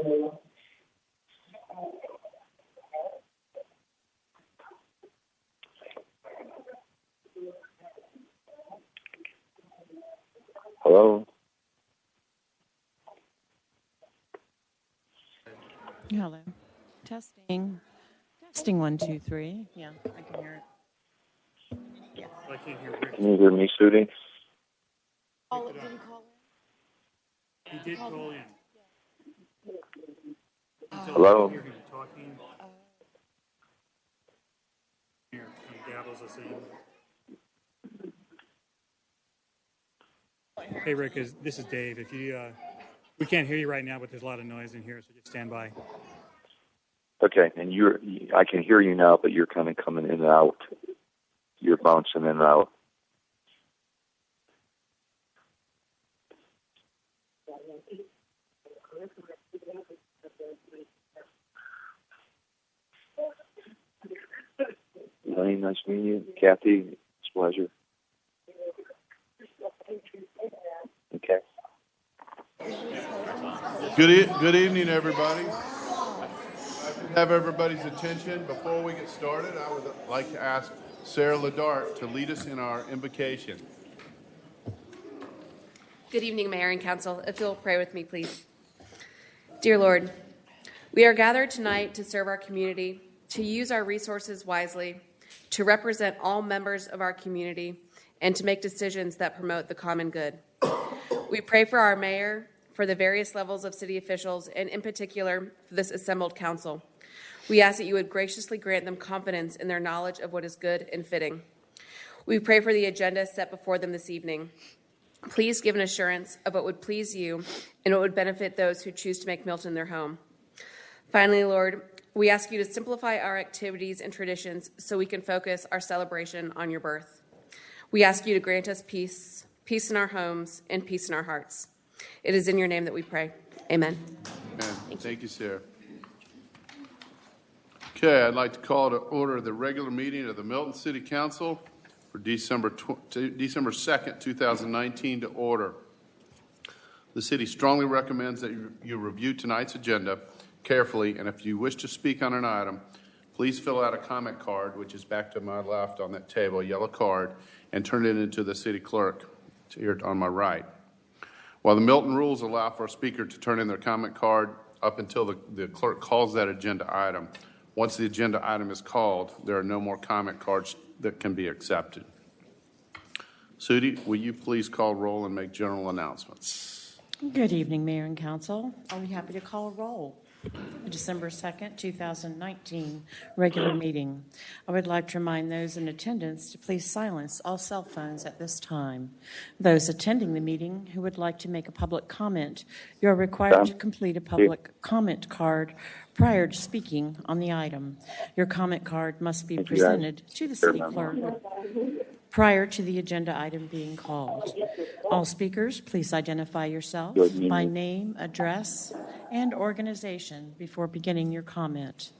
Hello? Hello. Testing. Testing 1, 2, 3. Yeah, I can hear it. Yeah. I can't hear Rick. Can you hear me, Sudie? Oh, it didn't call in? He did call in. Hello? I hear him talking. Here, he gabbles us in. Hey, Rick, this is Dave. If you, we can't hear you right now, but there's a lot of noise in here, so just stand by. Okay, and I can hear you now, but you're kind of coming in and out. You're bouncing in and out. Elaine, nice meeting you. Kathy, it's a pleasure. Okay. Good evening, everybody. Have everybody's attention. Before we get started, I would like to ask Sarah Ladart to lead us in our invocation. Good evening, Mayor and Council. If you'll pray with me, please. Dear Lord, we are gathered tonight to serve our community, to use our resources wisely, to represent all members of our community, and to make decisions that promote the common good. We pray for our mayor, for the various levels of city officials, and in particular for this assembled council. We ask that you would graciously grant them confidence in their knowledge of what is good and fitting. We pray for the agenda set before them this evening. Please give an assurance of what would please you and what would benefit those who choose to make Milton their home. Finally, Lord, we ask you to simplify our activities and traditions so we can focus our celebration on your birth. We ask you to grant us peace, peace in our homes, and peace in our hearts. It is in your name that we pray. Amen. Amen. Thank you, Sarah. Okay, I'd like to call to order the regular meeting of the Milton City Council for December 2nd, 2019 to order. The city strongly recommends that you review tonight's agenda carefully, and if you wish to speak on an item, please fill out a comment card, which is back to my left on that table, a yellow card, and turn it into the city clerk here on my right. While the Milton rules allow for a speaker to turn in their comment card up until the clerk calls that agenda item, once the agenda item is called, there are no more comment cards that can be accepted. Sudie, will you please call roll and make general announcements? Good evening, Mayor and Council. I'll be happy to call a roll. December 2nd, 2019, regular meeting. I would like to remind those in attendance to please silence all cell phones at this time. Those attending the meeting who would like to make a public comment, you are required to complete a public comment card prior to speaking on the item. Your comment card must be presented to the city clerk prior to the agenda item being called. All speakers, please identify yourself by name, address, and organization before beginning your comment.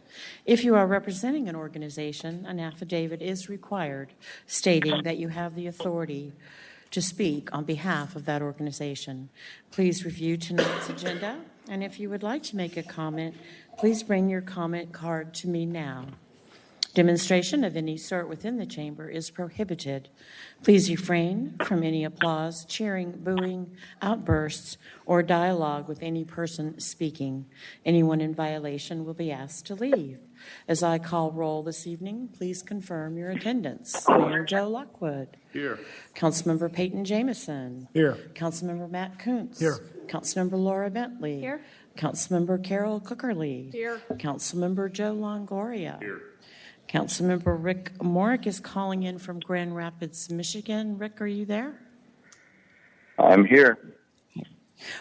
If you are representing an organization, an affidavit is required stating that you have the authority to speak on behalf of that organization. Please review tonight's agenda, and if you would like to make a comment, please bring your comment card to me now. Demonstration of any sort within the chamber is prohibited. Please refrain from any applause, cheering, booing, outbursts, or dialogue with any person speaking. Anyone in violation will be asked to leave. As I call roll this evening, please confirm your attendance. Mayor Joe Lockwood. Here. Councilmember Peyton Jamison. Here. Councilmember Matt Kuntz. Here. Councilmember Laura Bentley. Here. Councilmember Carol Cookerly. Here. Councilmember Joe Longoria. Here. Councilmember Rick Morick is calling in from Grand Rapids, Michigan. Rick, are you there? I'm here.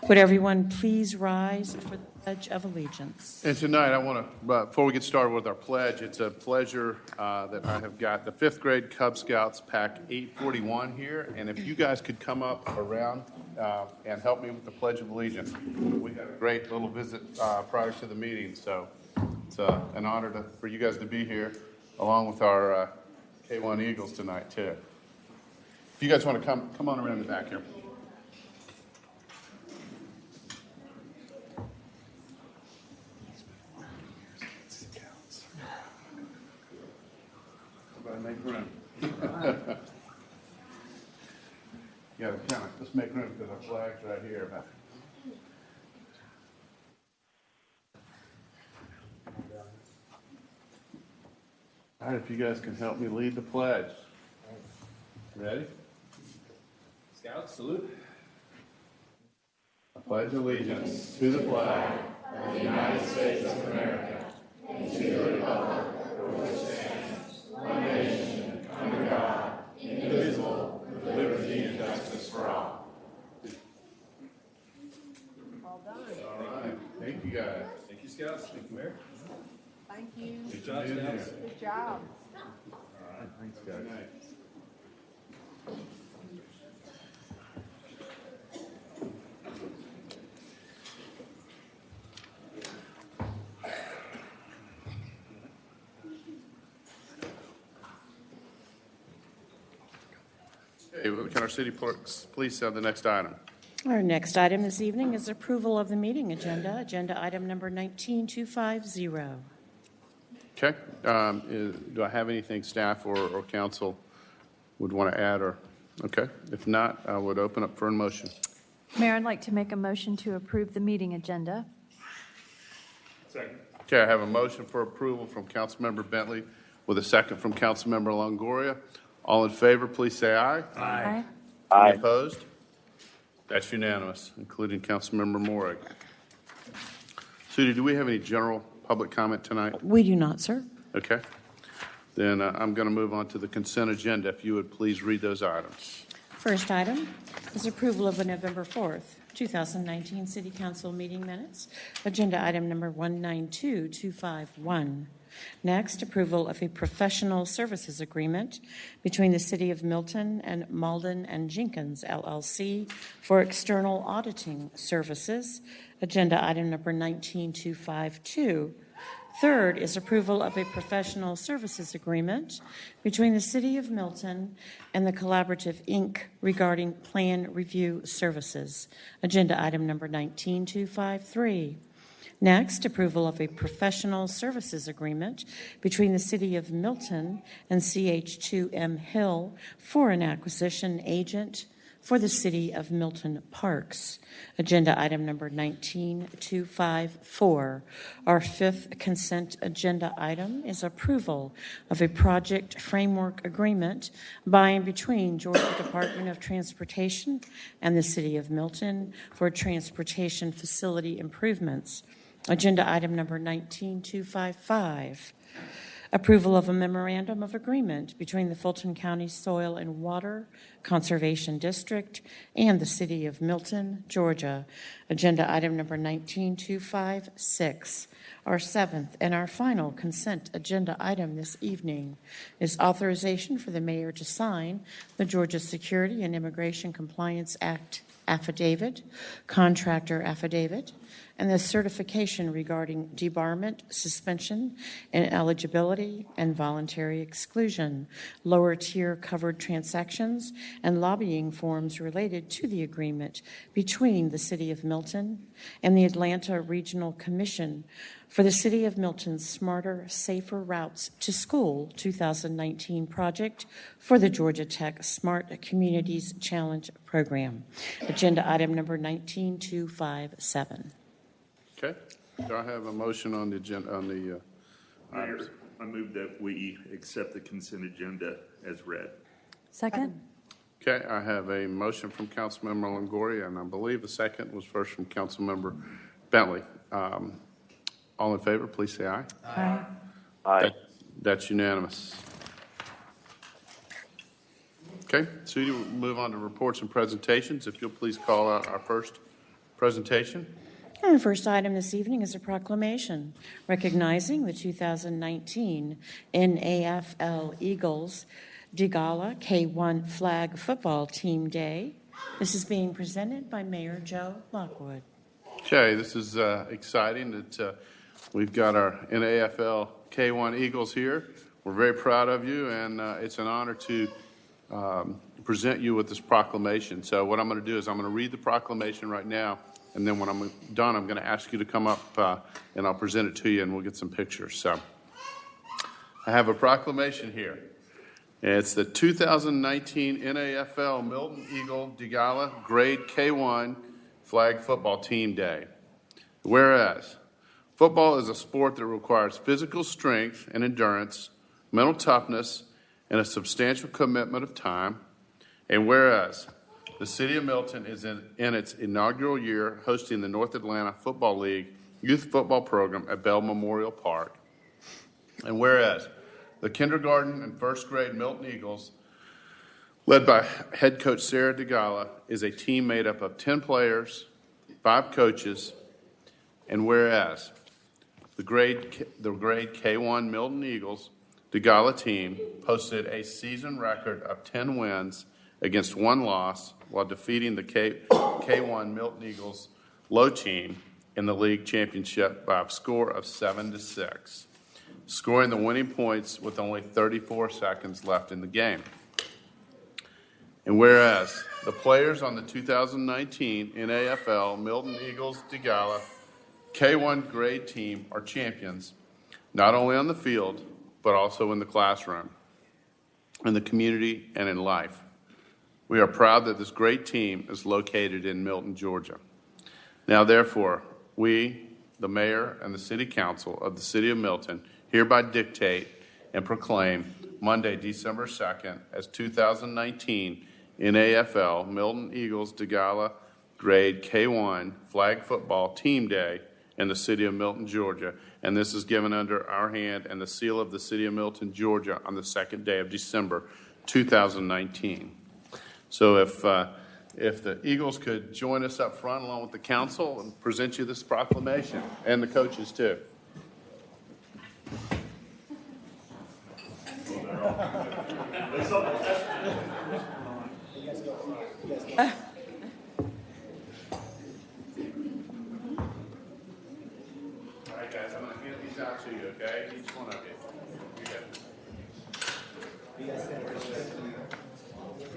Would everyone please rise for the Pledge of Allegiance? And tonight, I want to, before we get started with our pledge, it's a pleasure that I have got the 5th grade Cub Scouts Pack 841 here. And if you guys could come up around and help me with the Pledge of Allegiance. We had a great little visit prior to the meeting, so it's an honor for you guys to be here, along with our K1 Eagles tonight, too. If you guys want to come on around the back here. make room. Let's make room because our flag's right here. All right, if you guys can help me lead the pledge. Ready? Scouts, salute. I pledge allegiance to the flag of the United States of America and to the republic for which it stands, one nation, under God, indivisible, with liberty and justice for all. All done. All right, thank you guys. Thank you, Scouts. Thank you, Mayor. Thank you. Good job, Being Scouts. here. Good job. All right, thanks, guys. Okay, well, can our city clerks please have the next item? Our next item this evening is approval of the meeting agenda, agenda item number 19250. Okay, do I have anything staff or council would want to add or, okay? If not, I would open up for a motion. Mayor, I'd like to make a motion to approve the meeting agenda. Second. Okay, I have a motion for approval from Councilmember Bentley with a second from Councilmember Longoria. All in favor, please say aye. Aye. Any opposed? That's unanimous, including Councilmember Morrig. Sudi, do we have any general public comment tonight? We do not, sir. Okay. Then I'm going to move on to the consent agenda. If you would please read those items. First item is approval of the November 4th, 2019 City Council meeting minutes, agenda item number 192251. Next, approval of a professional services agreement between the City of Milton and Malden and Jenkins, LLC, for external auditing services, agenda item number 19252. Third is approval of a professional services agreement between the City of Milton and the Collaborative, Inc. regarding plan review services, agenda item number 19253. Next, approval of a professional services agreement between the City of Milton and CH2M Hill for an acquisition agent for the City of Milton Parks. Agenda item number 19254. Our fifth consent agenda item is approval of a project framework agreement by and between Georgia Department of Transportation and the City of Milton for transportation facility improvements. Agenda item number 19255. Approval of a memorandum of agreement between the Fulton County Soil and Water Conservation District and the City of Milton, Georgia. Agenda item number 19256. Our seventh and our final consent agenda item this evening is authorization for the mayor to sign the Georgia Security and Immigration Compliance Act affidavit, contractor affidavit, and the certification regarding debarment, suspension, ineligibility, and voluntary exclusion, lower tier covered transactions, and lobbying forms related to the agreement between the City of Milton and the Atlanta Regional Commission for the City of Milton's Smarter, Safer Routes to School 2019 project for the Georgia Tech Smart Communities Challenge program. Agenda item number 19257. Okay. Do I have a motion on the agenda, on the items? Mayor, I move that we accept the consent agenda as read. Second? Okay, I have a motion from Councilmember Longoria, and I believe the second was first from Councilmember Bentley. All in favor, please say aye. Aye. Aye. That's unanimous. Okay, Sudi, we'll move on to reports and presentations. If you'll please call out our first presentation. And the first item this evening is a proclamation recognizing the 2019 NAFL Eagles Digala K1 Flag Football Team Day. This is being presented by Mayor Joe Lockwood. Okay, this is exciting that we've got our NAFL K1 Eagles here. We're very proud of you, and it's an honor to present you with this proclamation. So what I'm going to do is I'm going to read the proclamation right now, and then when I'm done, I'm going to ask you to come up and I'll present it to you, and we'll get some pictures. So I have a proclamation here. And it's the 2019 NAFL Milton Eagle DeGala Grade K1 Flag Football Team Day. Whereas, football is a sport that requires physical strength and endurance, mental toughness, and a substantial commitment of time. And whereas, the City of Milton is in its inaugural year hosting the North Atlanta Football League Youth Football Program at Bell Memorial Park. And whereas, the kindergarten and first grade Milton Eagles, led by head coach Sarah DeGala, is a team made up of 10 players, 5 coaches, and whereas the grade K1 Milton Eagles DeGala team posted a season record of 10 wins against 1 loss while defeating the K1 Milton Eagles low team in the league championship by a score of 7-6, scoring the winning points with only 34 seconds left in the game. And whereas the players on the 2019 NAFL Milton Eagles DeGala K1 grade team are champions, not only on the field, but also in the classroom, in the community, and in life. We are proud that this great team is located in Milton, Georgia. Now, therefore, we, the mayor and the city council of the city of Milton, hereby dictate and proclaim Monday, December 2nd, as 2019 NAFL Milton Eagles DeGala Grade K1 Flag Football Team Day in the city of Milton, Georgia. And this is given under our hand and the seal of the city of Milton, Georgia on the 2nd day of December 2019. So if the Eagles could join us up front along with the council and present you this proclamation, and the coaches too. All right, guys, I'm going to hand these out to you, okay? Each one of you. We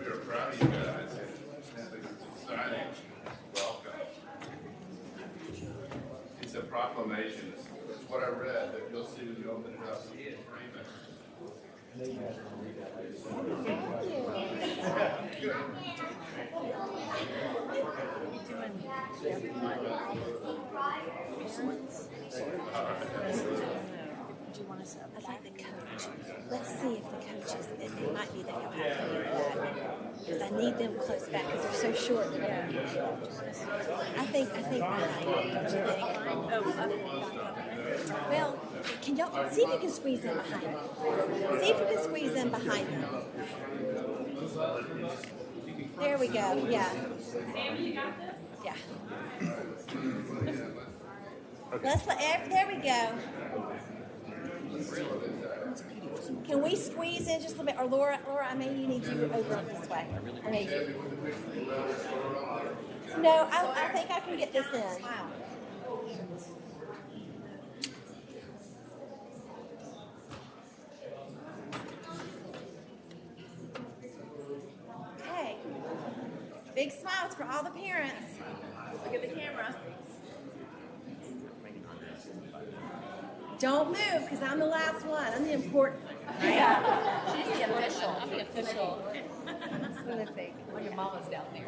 are proud of you guys. It's exciting. Welcome. It's a proclamation. It's what I read that you'll see when you open it up. I'd like the coach. Let's see if the coaches, it might be that you'll have to do that. Because I need them close back because they're so short. Yeah. I think behind. Don't you think? Well, can y'all see if you can squeeze in behind them? See if you can squeeze in behind them. There we go. Yeah. Yeah. There we go. Can we squeeze in just a little bit? Or Laura, I may need you over this way. I need you. No, I think I can get this in. Okay. Big smiles for all the parents. Look at the camera. Don't move, because I'm the last one. I'm the important one. Yeah. She's the official. I'm the official. Look at Mama's down there.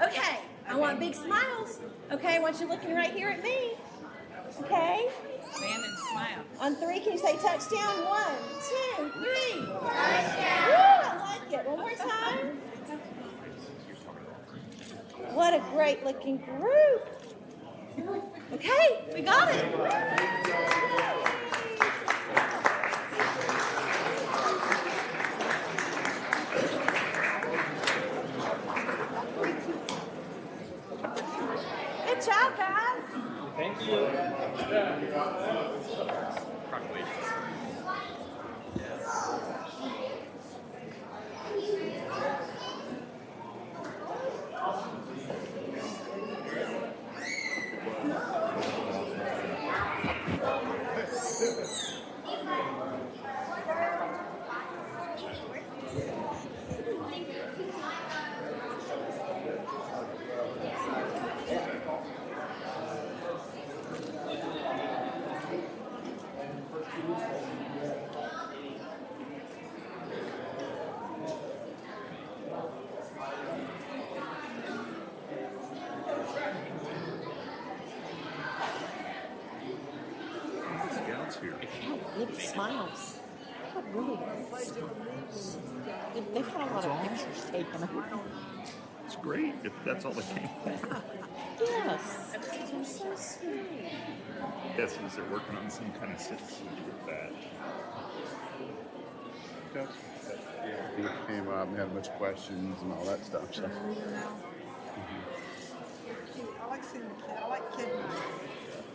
Okay, I want big smiles. Okay, I want you looking right here at me. Okay? Stand and smile. On 3, can you say touchdown? 1, 2, 3. Touchdown. Woo, I like it. One more time. What a great looking group. Okay, we got it. Good job, guys. Thank you. it's here. Big smiles. Really good smiles. They've had a lot of pictures taken. It's great if that's all that came. Yes. They're so sweet. Yes, is they're working on some kind of citizenship with that. He came up and had a bunch of questions and all that stuff. So. I like seeing the kid. I like kid night.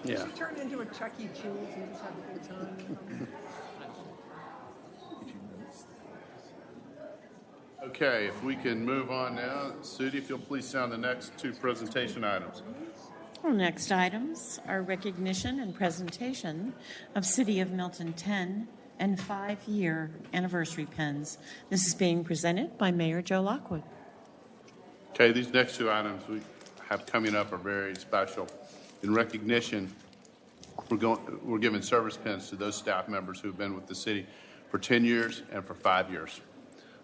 Yeah. She turned into a Chuck E. Cheese and just had a good time. Okay, if we can move on now. Sudi, if you'll please sound the next two presentation items. Our next items are recognition and presentation of City of Milton 10 and 5-year anniversary pins. This is being presented by Mayor Joe Lockwood. Okay, these next two items we have coming up are very special. In recognition, we're giving service pins to those staff members who have been with the city for 10 years and for 5 years.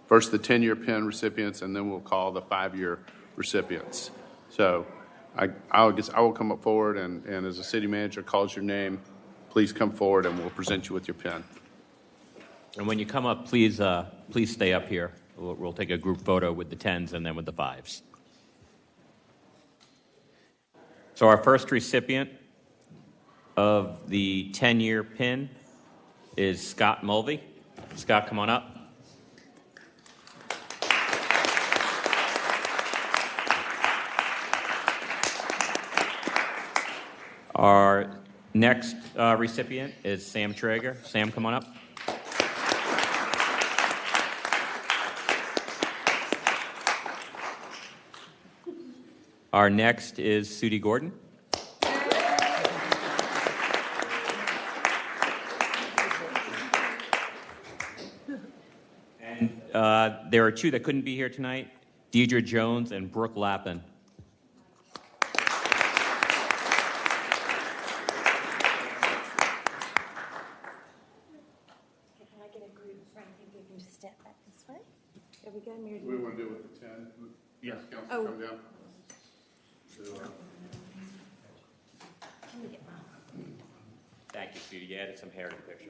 First, the 10-year pin recipients, and then we'll call the 5-year recipients. So I will come up forward, and as the city manager calls your name, please come forward, and we'll present you with your pin. And when you come up, please stay up here. We'll take a group photo with the 10s and then with the 5s. So our first recipient of the 10-year pin is Scott Mulvey. Scott, come on up. Our next recipient is Sam Traeger. Sam, come on up. Our next is Sudi Gordon. And there are two that couldn't be here tonight, Deidre Jones and Brooke Lappin. Step back this way. There we go, Mary. We want to do it with the 10. Yeah. Council, come down. Thank you, Sudi. You added some hair to the picture.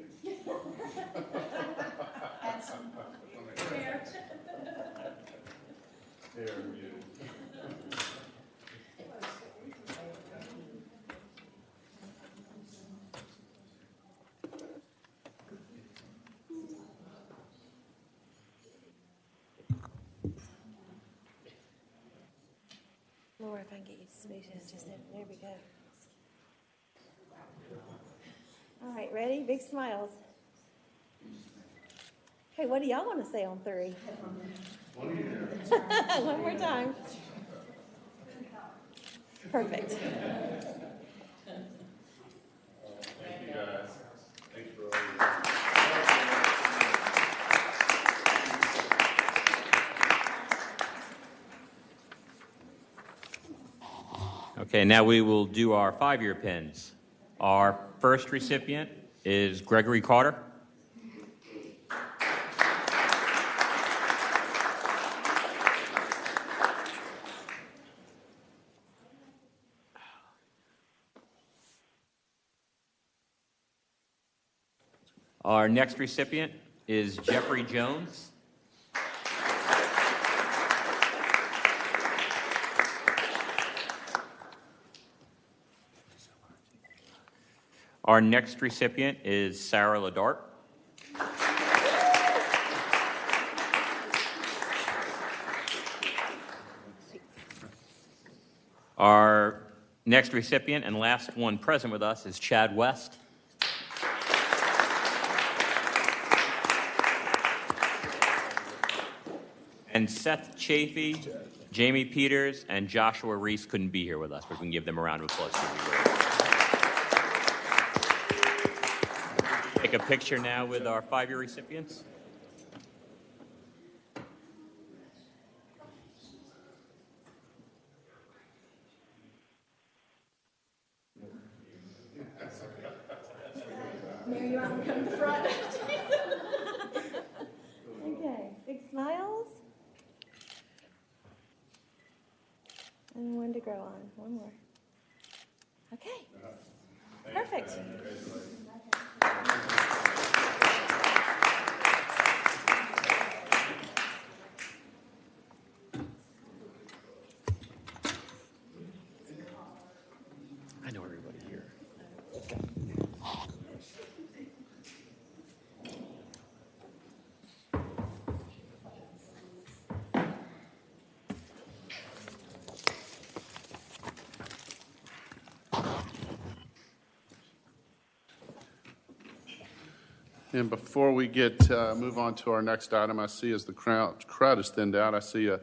Laura, if I can get you to smooth this, just there we go. All right, ready? Big smiles. Okay, what do y'all want to say on 3? One more time. Perfect. Thank you, guys. Thanks for all your Okay, now we will do our 5-year pins. Our first recipient is Gregory Carter. Our next recipient is Jeffrey Jones. Our next recipient is Sarah Ladart. Our next recipient and last one present with us is Chad West. And Seth Chafee, Jamie Peters, and Joshua Reese couldn't be here with us, but we can give them a round of applause. Take a picture now with our 5-year recipients. Mary, you want to come to the front? Okay, big smiles. And one to grow on. One more. Okay. Perfect. I know everybody here. And before we move on to our next item, I see as the crowd is thinned out, I see a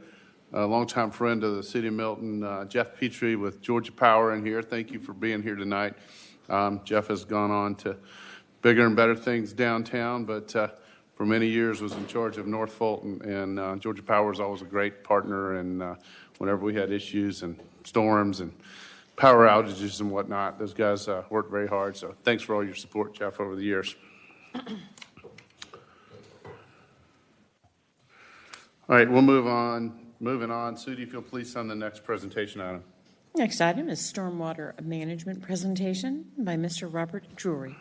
longtime friend of the city of Milton, Jeff Petrie with Georgia Power in here. Thank you for being here tonight. Jeff has gone on to bigger and better things downtown, but for many years was in charge of North Fulton, and Georgia Power is always a great partner. And whenever we had issues and storms and power outages and whatnot, those guys worked very hard. So thanks for all your support, Jeff, over the years. All right, we'll move on. Moving on, Sudi, if you'll please send the next presentation item. Next item is Stormwater Management Presentation by Mr. Robert Drury.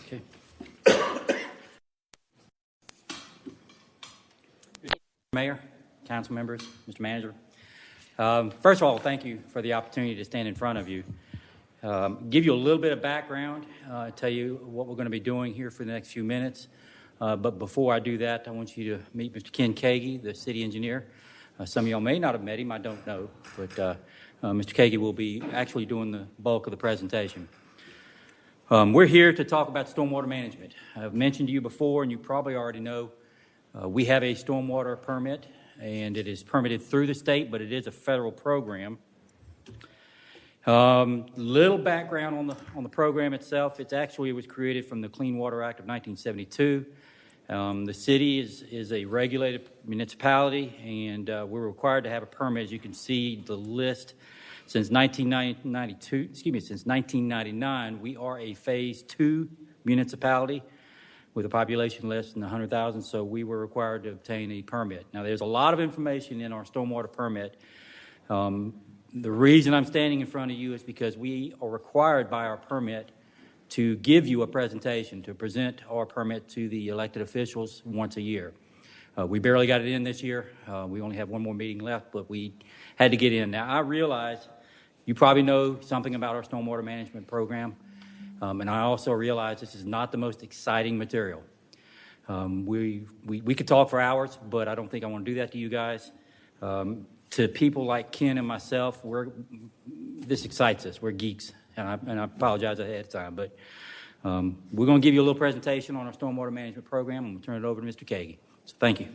Okay. Mayor, council members, Mr. Manager. First of all, thank you for the opportunity to stand in front of you. Give you a little bit of background, tell you what we're going to be doing here for the next few minutes. But before I do that, I want you to meet Mr. Ken Kagi, the city engineer. Some of y'all may not have met him, I don't know, but Mr. Kagi will be actually doing the bulk of the presentation. We're here to talk about stormwater management. I've mentioned to you before, and you probably already know, we have a stormwater permit, and it is permitted through the state, but it is a federal program. Little background on the program itself. It was created from the Clean Water Act of 1972. The city is a regulated municipality, and we're required to have a permit. As you can see, the list since 1999, we are a Phase 2 municipality with a population less than 100,000, so we were required to obtain a permit. Now, there's a lot of information in our stormwater permit. The reason I'm standing in front of you is because we are required by our permit to give you a presentation, to present our permit to the elected officials once a year. We barely got it in this year. We only have one more meeting left, but we had to get in. Now, I realize you probably know something about our stormwater management program, and I also realize this is not the most exciting material. We could talk for hours, but I don't think I want to do that to you guys. To people like Ken and myself, this excites us. We're geeks, and I apologize ahead of time, but we're going to give you a little presentation on our stormwater management program, and we'll turn it over to Mr. Kagi. So thank you.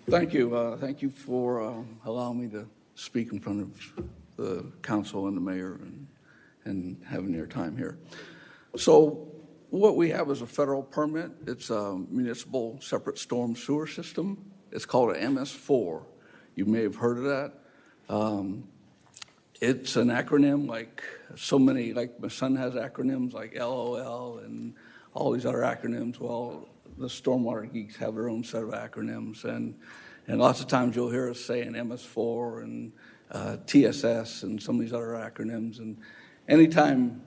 Thank you. Thank you for allowing me to speak in front of the council and the mayor and having your time here. So what we have is a federal permit. It's a municipal separate storm sewer system. It's called an MS4. You may have heard of that. It's an acronym like so many, like my son has acronyms like LOL and all these other acronyms. Well, the stormwater geeks have their own set of acronyms, and lots of times you'll hear us saying MS4 and TSS and some of these other acronyms. And anytime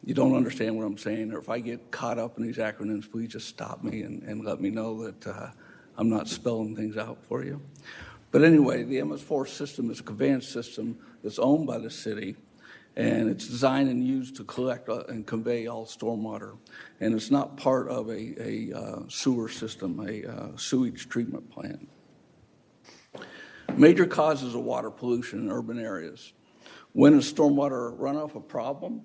you don't understand what I'm saying, or if I get caught up in these acronyms, please just stop me and let me know that I'm not spelling things out for you. But anyway, the MS4 system is a conveyance system that's owned by the city, and it's designed and used to collect and convey all stormwater. And it's not part of a sewer system, a sewage treatment plant. Major causes of water pollution in urban areas. When is stormwater runoff a problem?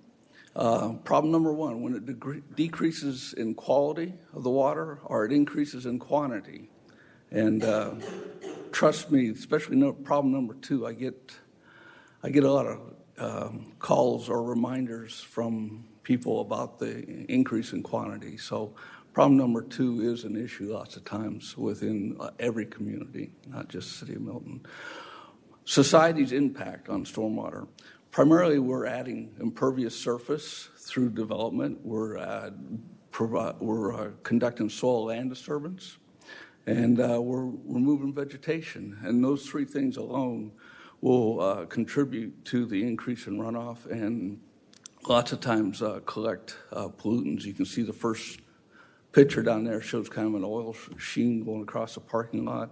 Problem number one, when it decreases in quality of the water or it increases in quantity. And trust me, especially problem number two, I get a lot of calls or reminders from people about the increase in quantity. So Problem number 2 is an issue lots of times within every community, not just City of Milton. Society's impact on stormwater. Primarily, we're adding impervious surface through development. We're conducting soil land disturbance, and we're removing vegetation. And those 3 things alone will contribute to the increase in runoff and lots of times collect pollutants. You can see the first picture down there shows kind of an oil sheen going across the parking lot.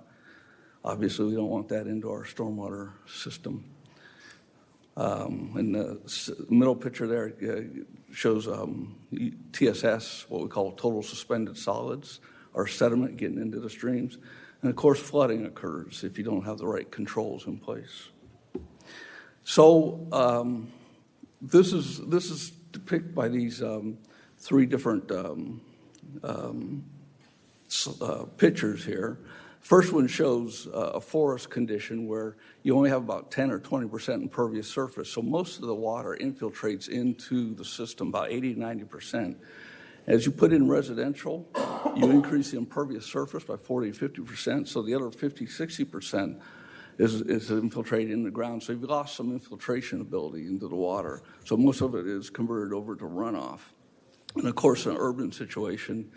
Obviously, we don't want that into our stormwater system. And the middle picture there shows TSS, what we call total suspended solids, or sediment getting into the streams. And of course, flooding occurs if you don't have the right controls in place. So this is depicted by these 3 different pictures here. First one shows a forest condition where you only have about 10 or 20% impervious surface. So most of the water infiltrates into the system, about 80 to 90%. As you put in residential, you increase the impervious surface by 40 to 50%. So the other 50, 60% is infiltrated in the ground. So you've lost some infiltration ability into the water. So most of it is converted over to runoff. And of course, in an urban situation,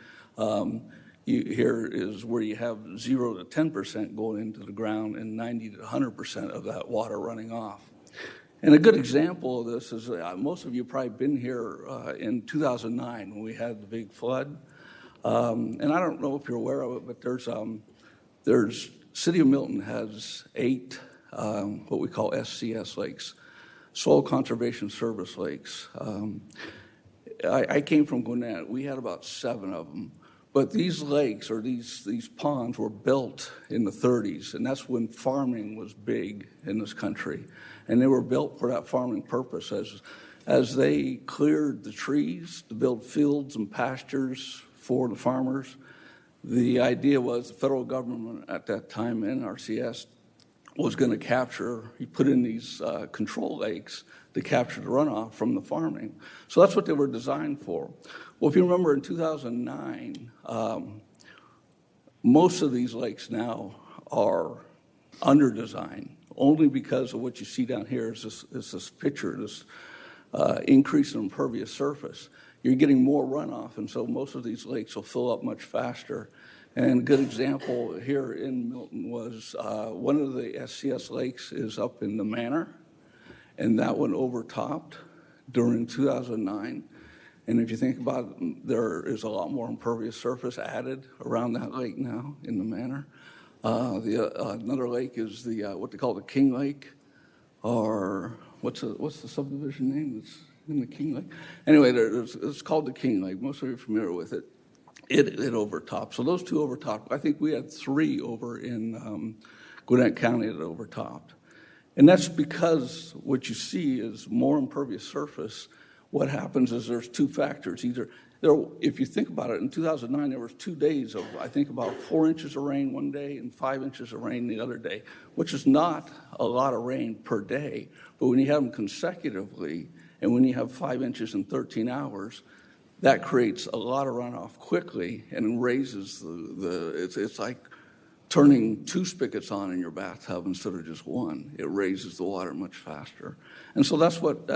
here is where you have 0 to 10% going into the ground and 90 to 100% of that water running off. And a good example of this is most of you probably been here in 2009 when we had the big flood. And I don't know if you're aware of it, but there's City of Milton has 8 what we call SCS lakes, Soil Conservation Service lakes. I came from Gwinnett. We had about 7 of them. But these lakes or these ponds were built in the 30s, and that's when farming was big in this country. And they were built for that farming purpose. As they cleared the trees to build fields and pastures for the farmers, the idea was the federal government at that time, NRCS, was going to capture, you put in these control lakes to capture the runoff from the farming. So that's what they were designed for. Well, if you remember in 2009, most of these lakes now are under design, only because of what you see down here is this picture, this increase in impervious surface. You're getting more runoff, and so most of these lakes will fill up much faster. And a good example here in Milton was one of the SCS lakes is up in the Manor, and that one overtopped during 2009. And if you think about it, there is a lot more impervious surface added around that lake now in the Manor. Another lake is the what they call the King Lake, or what's the subdivision name that's in the King Lake? Anyway, it's called the King Lake. Most of you are familiar with it. It overtopped. So those 2 overtopped. I think we had 3 over in Gwinnett County that overtopped. And that's because what you see is more impervious surface. What happens is there's 2 factors. Either if you think about it, in 2009 there was 2 days of I think about 4 inches of rain one day and 5 inches of rain the other day, which is not a lot of rain per day. But when you have them consecutively, and when you have 5 inches in 13 hours, that creates a lot of runoff quickly and raises it's like turning 2 spigots on in your bathtub instead of just 1. It raises the water much faster. And so that's what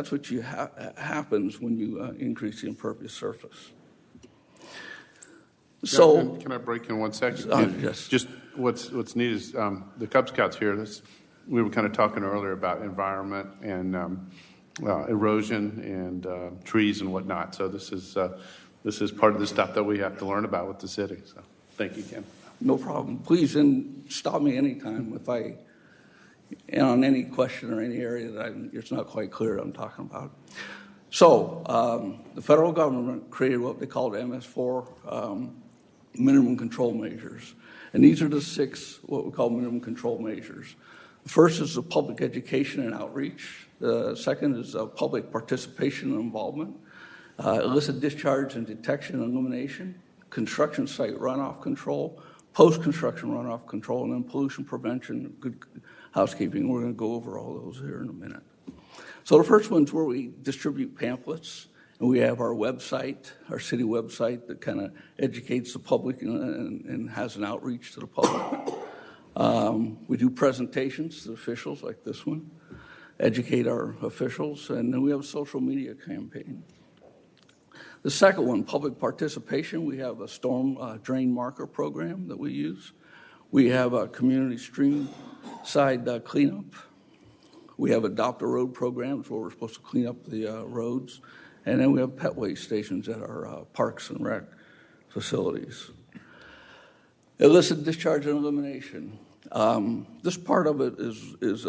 happens when you increase the impervious surface. So can I break in 1 second? Yes. Just what's neat is the Cub Scouts here. We were kind of talking earlier about environment and erosion and trees and whatnot. So this is part of the stuff that we have to learn about with the city. So thank you, Ken. No problem. Please, and stop me anytime if on any question or any area that it's not quite clear what I'm talking about. So the federal government created what they called MS4 minimum control measures. And these are the 6 what we call minimum control measures. The first is the public education and outreach. The second is public participation and involvement, illicit discharge and detection and elimination, construction site runoff control, post-construction runoff control, and then pollution prevention, good housekeeping. We're going to go over all those here in a minute. So the first one's where we distribute pamphlets, And we have our website, our city website, that kind of educates the public and has an outreach to the public. We do presentations to officials like this one, educate our officials, and then we have a social media campaign. The second one, public participation. We have a storm drain marker program that we use. We have a community stream side cleanup. We have Adopt a Road programs where we're supposed to clean up the roads. And then we have pet waste stations at our parks and rec facilities. Illicit discharge and elimination. This part of it is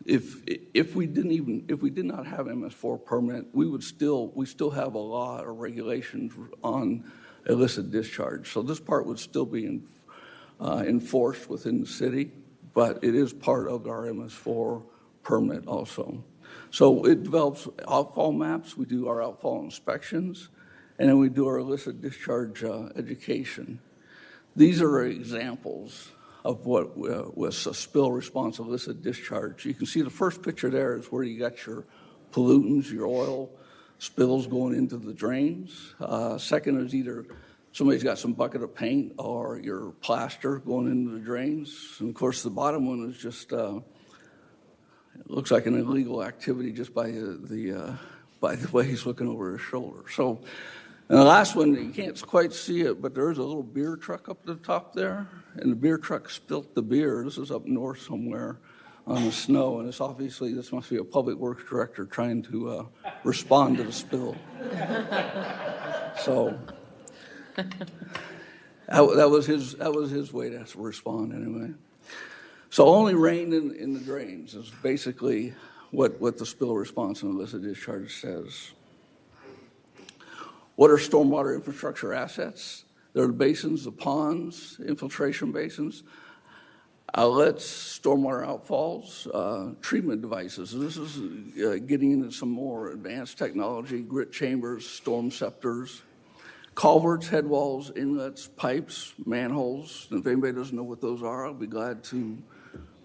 if we did not have MS4 permit, we still have a lot of regulations on illicit discharge. So this part would still be enforced within the city, but it is part of our MS4 permit also. So it develops outfall maps. We do our outfall inspections, and then we do our illicit discharge education. These are examples of what was a spill response illicit discharge. You can see the first picture there is where you got your pollutants, your oil spills going into the drains. Second is either somebody's got some bucket of paint or your plaster going into the drains. And of course, the bottom one is just it looks like an illegal activity just by the way he's looking over his shoulder. So, and the last one, you can't quite see it, but there's a little beer truck up the top there, and the beer truck spilt the beer. This is up north somewhere on the snow, and this must be a public works director trying to respond to the spill. So that was his way to respond anyway. So only rain in the drains is basically what the spill response and illicit discharge says. What are stormwater infrastructure assets? They're the basins, the ponds, infiltration basins, outlets, stormwater outfalls, treatment devices. This is getting into some more advanced technology, grit chambers, storm scepters, culverts, head walls, inlets, pipes, manholes. And if anybody doesn't know what those are, I'll be glad to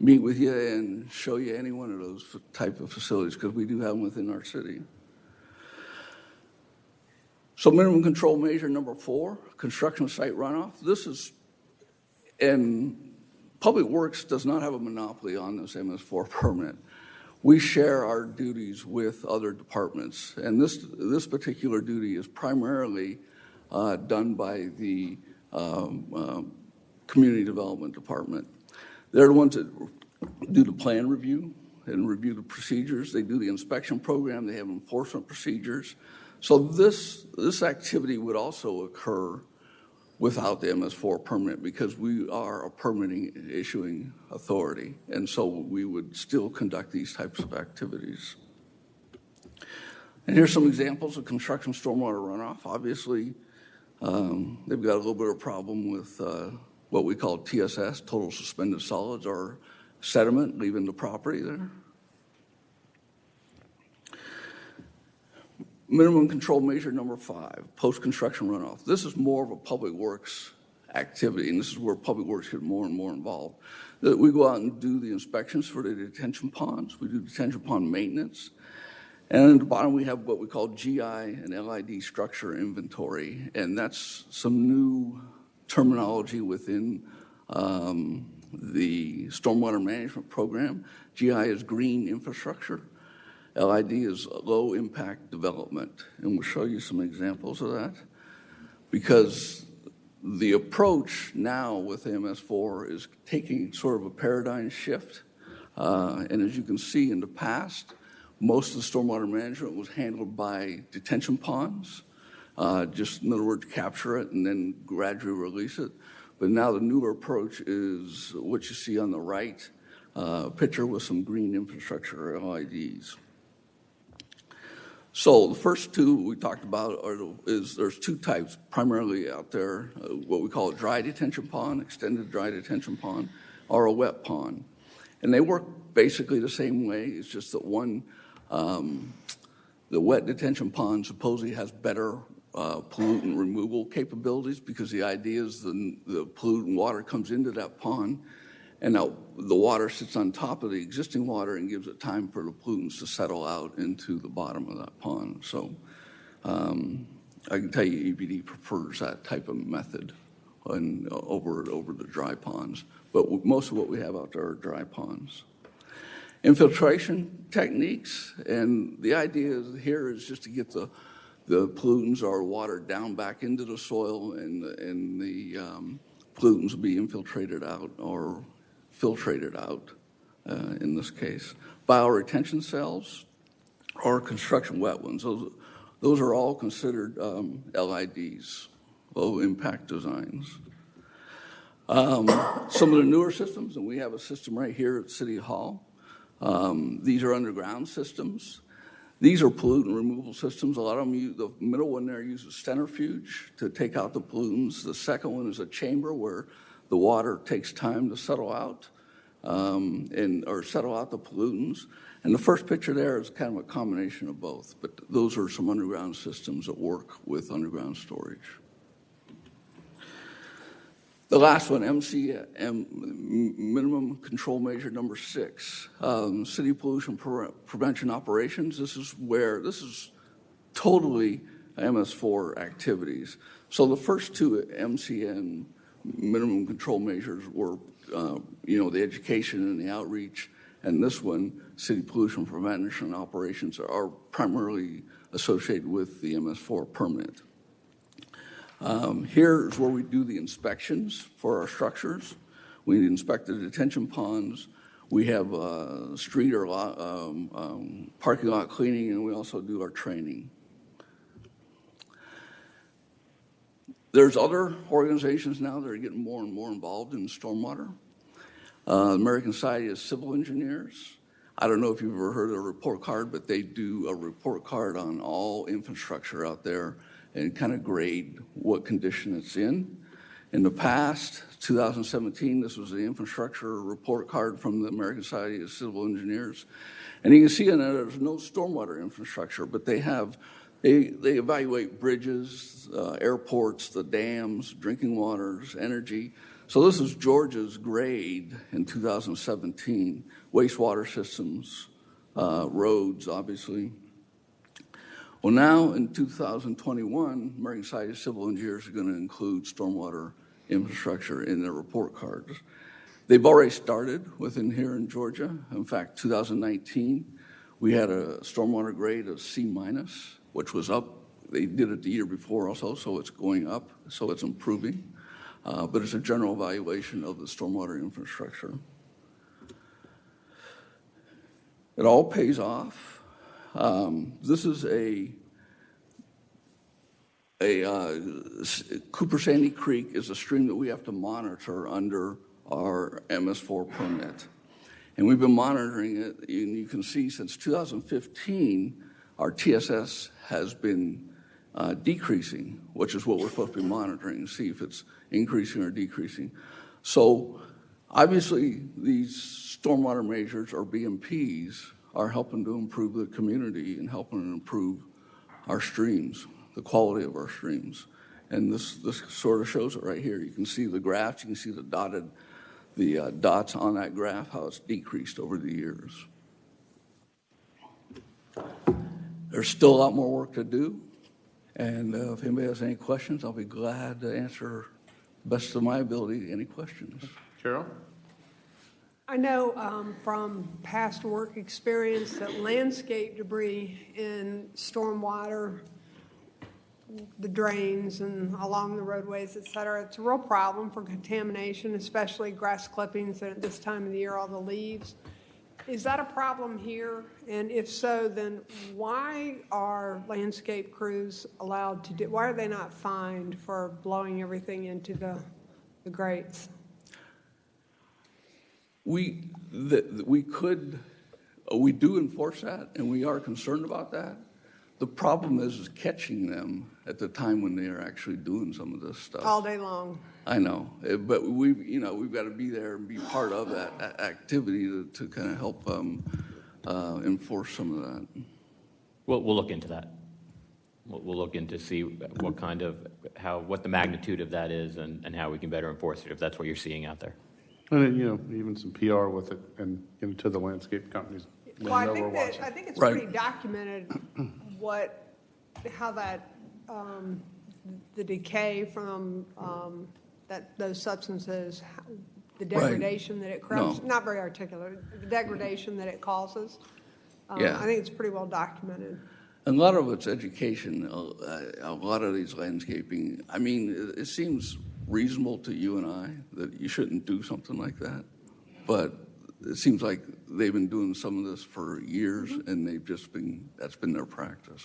meet with you and show you any one of those type of facilities, because we do have them within our city. So minimum control measure number 4, construction site runoff. This is, and Public Works does not have a monopoly on this MS4 permit. We share our duties with other departments, and this particular duty is primarily done by the Community Development Department. They're the ones that do the plan review and review the procedures. They do the inspection program. They have enforcement procedures. So this activity would also occur without the MS4 permit, because we are a permitting issuing authority, and so we would still conduct these types of activities. And here's some examples of construction stormwater runoff. Obviously, they've got a little bit of a problem with what we call TSS, total suspended solids, or sediment leaving the property there. Minimum control measure number 5, post-construction runoff. This is more of a public works activity, and this is where public works get more and more involved. That we go out and do the inspections for the detention ponds. We do detention pond maintenance. And at the bottom, we have what we call GI and LID structure inventory, and that's some new terminology within the stormwater management program. GI is green infrastructure. LID is low impact development, and we'll show you some examples of that, because the approach now with MS4 is taking sort of a paradigm shift. And as you can see in the past, most of the stormwater management was handled by detention ponds, just in other words, capture it and then gradually release it. But now the newer approach is what you see on the right picture with some green infrastructure LIDs. So the first two we talked about there's two types primarily out there, what we call a dry detention pond, extended dry detention pond, or a wet pond. And they work basically the same way. It's just that one, the wet detention pond supposedly has better pollutant removal capabilities, because the idea is the pollutant water comes into that pond, and now the water sits on top of the existing water and gives it time for the pollutants to settle out into the bottom of that pond. So I can tell you EPD prefers that type of method over the dry ponds. But most of what we have out there are dry ponds. Infiltration techniques, and the idea here is just to get the pollutants or water down back into the soil, and the pollutants will be infiltrated out or filtrated out in this case. Bioretention cells or construction wetlands, those are all considered LIDs, low impact designs. Some of the newer systems, and we have a system right here at City Hall. These are underground systems. These are pollutant removal systems. A lot of them, the middle one there uses centrifuge to take out the pollutants. The second one is a chamber where the water takes time to settle out or settle out the pollutants. And the first picture there is kind of a combination of both. But those are some underground systems that work with underground storage. The last one, minimum control measure number 6, city pollution prevention operations. This is totally MS4 activities. So the first two MCN minimum control measures were, the education and the outreach, and this one, city pollution prevention operations, are primarily associated with the MS4 permit. Here's where we do the inspections for our structures. We inspect the detention ponds. We have street or parking lot cleaning, and we also do our training. There's other organizations now that are getting more and more involved in stormwater. American Society of Civil Engineers. I don't know if you've ever heard of a report card, but they do a report card on all infrastructure out there and kind of grade what condition it's in. In the past, 2017, this was the infrastructure report card from the American Society of Civil Engineers. And you can see in there there's no stormwater infrastructure, but they evaluate bridges, airports, the dams, drinking waters, energy. So this is Georgia's grade in 2017, wastewater systems, roads, obviously. Well, now in 2021, American Society of Civil Engineers are going to include stormwater infrastructure in their report cards. They've already started within here in Georgia. In fact, 2019, we had a stormwater grade of C-, which was up. They did it the year before also, so it's going up, so it's improving. But it's a general evaluation of the stormwater infrastructure. It all pays off. This is Cooper Sandy Creek is a stream that we have to monitor under our MS4 permit. And we've been monitoring it, and you can see since 2015, our TSS has been decreasing, which is what we're supposed to be monitoring, see if it's increasing or decreasing. So obviously these stormwater measures, or BMPs, are helping to improve the community and helping to improve our streams, the quality of our streams. And this sort of shows it right here. You can see the graphs, you can see the dots on that graph, how it's decreased over the years. There's still a lot more work to do. And if anybody has any questions, I'll be glad to answer, best of my ability, any questions. Carol? I know from past work experience that landscape debris in stormwater, the drains and along the roadways, et cetera, it's a real problem for contamination, especially grass clippings at this time of the year, all the leaves. Is that a problem here? And if so, then why are landscape crews allowed to do, why are they not fined for blowing everything into the grates? We do enforce that, and we are concerned about that. The problem is catching them at the time when they are actually doing some of this stuff. All day long. I know, but we've got to be there and be part of that activity to kind of help enforce some of that. We'll look into that. We'll look into see what the magnitude of that is and how we can better enforce it if that's what you're seeing out there. And even some PR with it and into the landscape companies. Well, I think it's Right. pretty documented what the decay from those substances, the degradation that it creates, not very articulate, the degradation that it causes. Yeah. I think it's pretty well documented. And a lot of it's education. A lot of these landscaping, I mean, it seems reasonable to you and I that you shouldn't do something like that. But it seems like they've been doing some of this for years, and that's been their practice.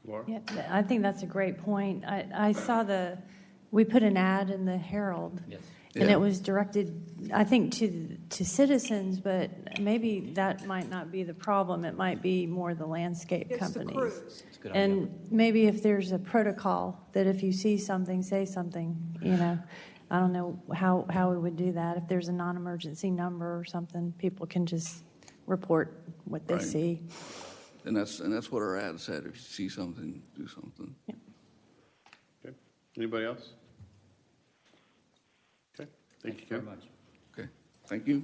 Laura? Yeah, I think that's a great point. I saw we put an ad in the Herald. Yes. And Yeah. it was directed, I think, to citizens, but maybe that might not be the problem. It might be more the landscape It's companies. the crews. It's a good idea. And maybe if there's a protocol that if you see something, say something, I don't know how we would do that. If there's a non-emergency number or something, people can just report what they Right. see. And that's what our ad said. If you see something, do something. Yeah. Okay. Anybody else? Okay. Thank you, Ken. Very much. Okay. Thank you.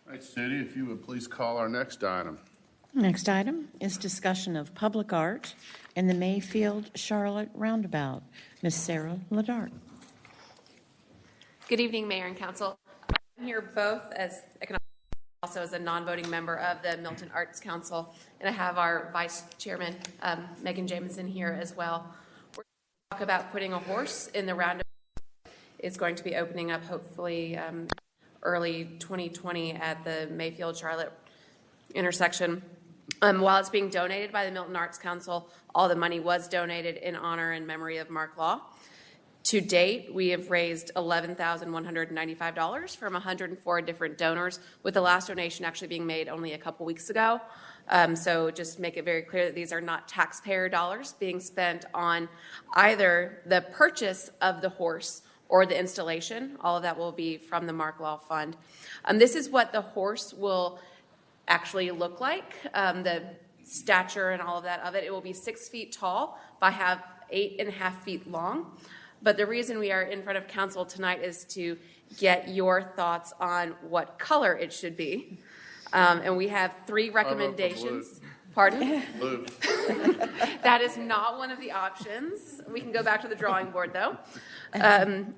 All right, Cindy, if you would please call our next item. Next item is discussion of public art in the Mayfield Charlotte Roundabout. Ms. Sarah Ladart. Good evening, Mayor and Council. I'm here both as economic, also as a non-voting member of the Milton Arts Council, and I have our Vice Chairman, Megan Jamison, here as well. We're going to talk about putting a horse in the roundabout. It's going to be opening up hopefully early 2020 at the Mayfield Charlotte intersection. While it's being donated by the Milton Arts Council, all the money was donated in honor and memory of Mark Law. To date, we have raised $11,195 from 104 different donors, with the last donation actually being made only a couple weeks ago. So just make it very clear that these are not taxpayer dollars being spent on either the purchase of the horse or the installation. All of that will be from the Mark Law Fund. This is what the horse will actually look like, the stature and all of that of it. It will be 6 feet tall by 8.5 feet long. But the reason we are in front of council tonight is to get your thoughts on what color it should be. And we have 3 recommendations. Pardon? Blue. That is not one of the options. We can go back to the drawing board, though.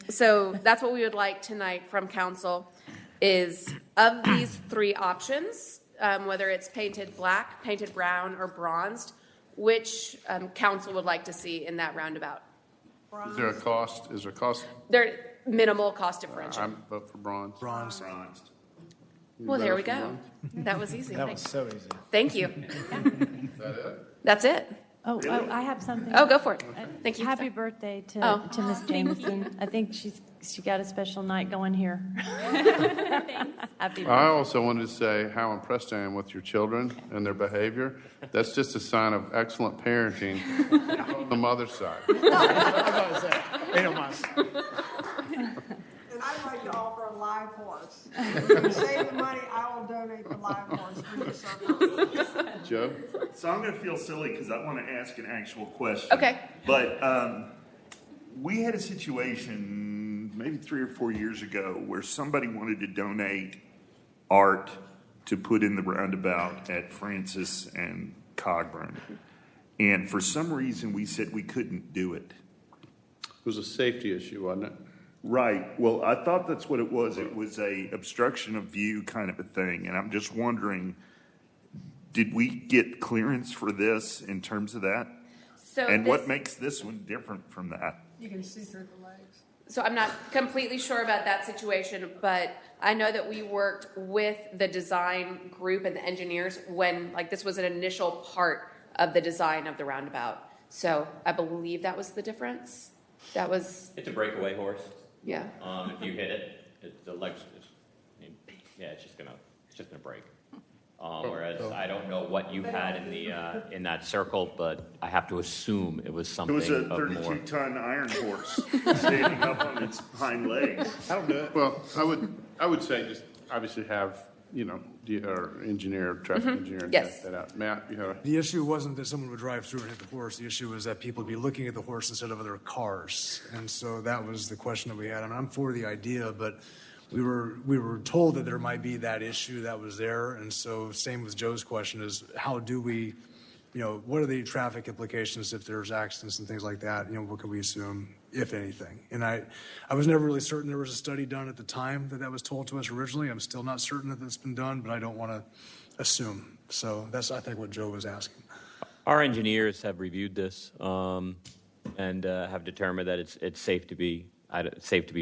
So that's what we would like tonight from council is of these 3 options, whether it's painted black, painted brown, or bronzed, which council would like to see in that roundabout. Is there a cost? Is there a cost? They're minimal cost differential. I'm vote for bronze. Bronze. Well, there we go. That was easy. That was so easy. Thank you. Is that it? That's it. Oh, I have something. Oh, go for it. Thank you. Happy birthday to Oh. Ms. Jameson. I think she got a special night going here. Happy birthday. I also wanted to say how impressed I am with your children and their behavior. That's just a sign of excellent parenting on the mother's side. Ain't no mas. And I'd like to offer a live horse. If you save the money, I will donate the live horse to the circus. Joe? So I'm going to feel silly because I want to ask an actual question. Okay. But we had a situation maybe 3 or 4 years ago where somebody wanted to donate art to put in the roundabout at Francis and Cogburn. And for some reason, we said we couldn't do it. It was a safety issue, wasn't it? Right. Well, I thought that's what it was. It was a obstruction of view kind of a thing. And I'm just wondering, did we get clearance for this in terms of that? So And this, what makes this one different from that? You can see through the legs. So I'm not completely sure about that situation, but I know that we worked with the design group and the engineers when, like, this was an initial part of the design of the roundabout. So I believe that was the difference. That was, It's a breakaway horse. yeah. If you hit it, the legs, it's just gonna break. Whereas I don't know what you had in that circle, but I have to assume it was It something was a of more. 32-ton iron horse standing up on its hind legs. That'll do it. Well, I would say just obviously have, our engineer, traffic engineer, Yes. check that out. Matt, you have a... The issue wasn't that someone would drive through and hit the horse. The issue was that people would be looking at the horse instead of other cars. And so that was the question that we had. I mean, I'm for the idea, but we were told that there might be that issue that was there. And so same with Joe's question is how do we, what are the traffic implications if there's accidents and things like that? What can we assume, if anything? And I was never really certain. There was a study done at the time that was told to us originally. I'm still not certain that that's been done, but I don't want to assume. So that's, I think, what Joe was asking. Our engineers have reviewed this and have determined that it's safe to be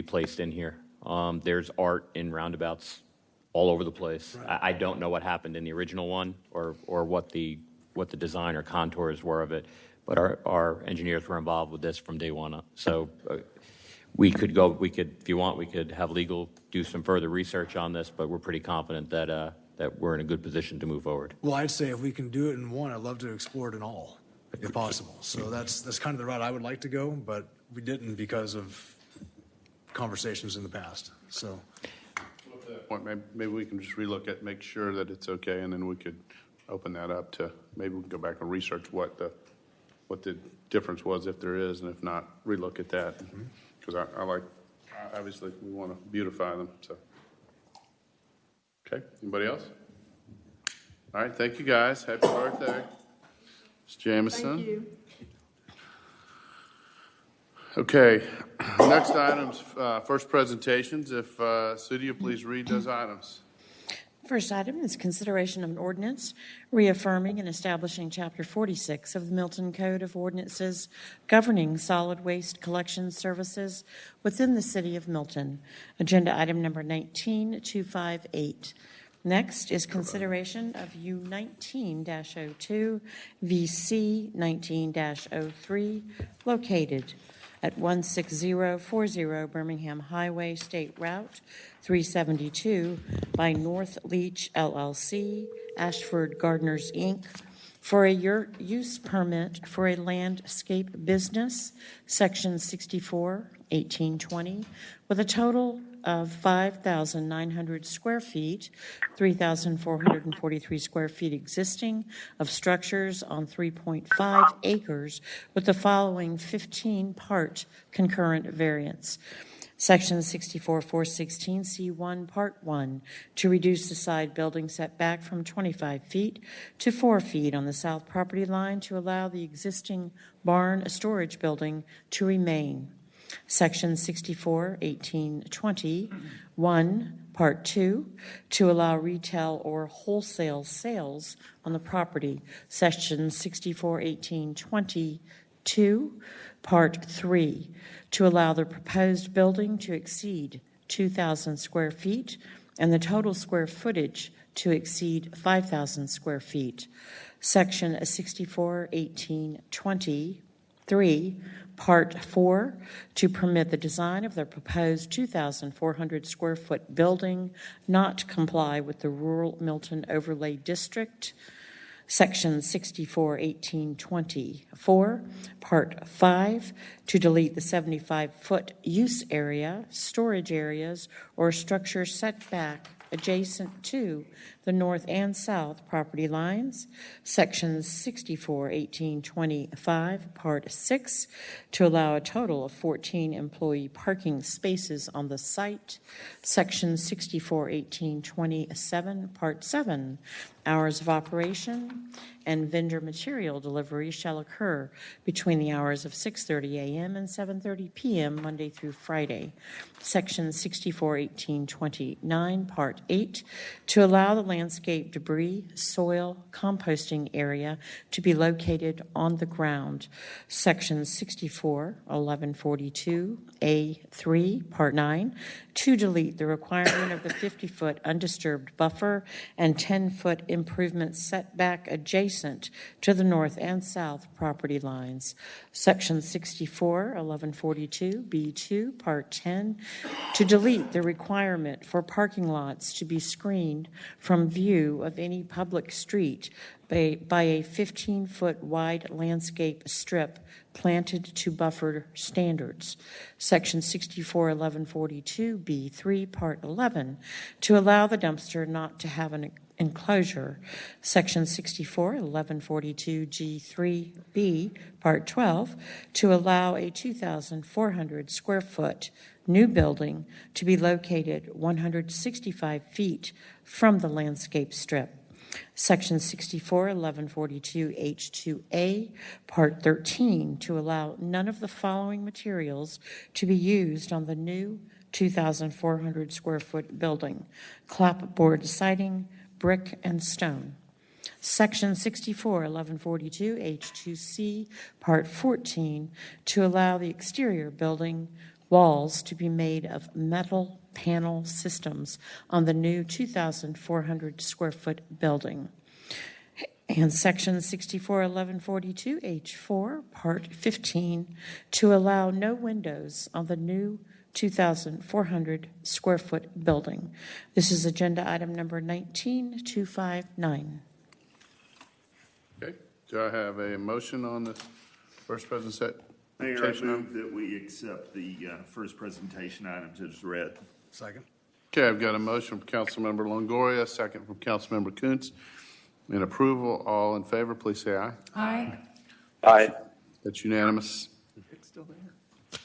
placed in here. There's art in roundabouts all over the place. Right. I don't know what happened in the original one or what the design or contours were of it, but our engineers were involved with this from day one. So we could, if you want, we could have legal do some further research on this, but we're pretty confident that we're in a good position to move forward. Well, I'd say if we can do it in one, I'd love to explore it in all, if possible. So that's kind of the route I would like to go, but we didn't because of conversations in the past. So At that point, maybe we can just relook at, make sure that it's okay, and then we could open that up to, maybe we can go back and research what the difference was, if there is, and if not, relook at that. Because obviously, we want to beautify them, so. Okay, anybody else? All right, thank you, guys. Happy birthday. Ms. Jamison. Thank you. Okay, next items, first presentations. If, Sudie, you please read those items. First item is consideration of an ordinance reaffirming and establishing Chapter 46 of the Milton Code of Ordinances governing solid waste collection services within the city of Milton. Agenda item number 19258. Next is consideration of U19-02 VC 19-03 located at 16040 Birmingham Highway, State Route 372 by North Leach LLC, Ashford Gardeners, Inc., for a use permit for a landscape business, Section 64, 1820, with a total of 5,900 square feet, 3,443 square feet existing of structures on 3.5 acres with the following 15-part concurrent variance. Section 64-416C1, Part 1, to reduce the side building setback from 25 feet to 4 feet on the south property line to allow the existing barn storage building to remain. Section 64-1820, 1, Part 2, to allow retail or wholesale sales on the property. Section 64-1822, Part 3, to allow the proposed building to exceed 2,000 square feet and the total square footage to exceed 5,000 square feet. Section 64-1823, Part 4, to permit the design of the proposed 2,400 square foot building not comply with the Rural Milton Overlay District. Section 64-1824, Part 5, to delete the 75-foot use area, storage areas, or structure setback adjacent to the north and south property lines. Section 64-1825, Part 6, to allow a total of 14 employee parking spaces on the site. Section 64-1827, Part 7, hours of operation and vendor material delivery shall occur between the hours of 6:30 a.m. and 7:30 p.m. Monday through Friday. Section 64-1829, Part 8, to allow the landscape debris, soil, composting area to be located on the ground. Section 64-1142A3, Part 9, to delete the requirement of the 50-foot undisturbed buffer and 10-foot improvement setback adjacent to the north and south property lines. Section 64-1142B2, Part 10, to delete the requirement for parking lots to be screened from view of any public street by a 15-foot wide landscape strip planted to buffer standards. Section 64-1142B3, Part 11, to allow the dumpster not to have an enclosure, Section 64, 1142G3B, Part 12, to allow a 2,400 square foot new building to be located 165 feet from the landscape strip. Section 64, 1142H2A, Part 13, to allow none of the following materials to be used on the new 2,400 square foot building: clapboard siding, brick, and stone. Section 64, 1142H2C, Part 14, to allow the exterior building walls to be made of metal panel systems on the new 2,400 square foot building. And Section 64, 1142H4, Part 15, to allow no windows on the new 2,400 square foot building. This is agenda item number 19259. Okay, do I have a motion on the first presentation? Mayor, I move that we accept the first presentation items as read. Second. Okay, I've got a motion from Councilmember Longoria, second from Councilmember Kuntz. In approval, all in favor, please say aye. Aye. Aye. That's unanimous. Still there?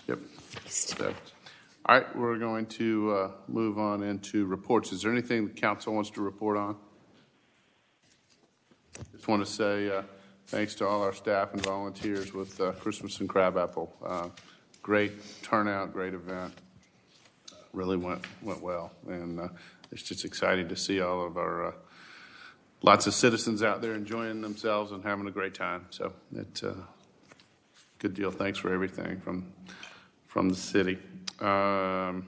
Yep. So, all right, we're going to move on into reports. Is there anything the council wants to report on? Just want to say thanks to all our staff and volunteers with Christmas and Crabapple. Great turnout, great event. Really went well, and it's just exciting to see all of our lots of citizens out there enjoying themselves and having a great time. So it's a good deal. Thanks for everything from the city. Then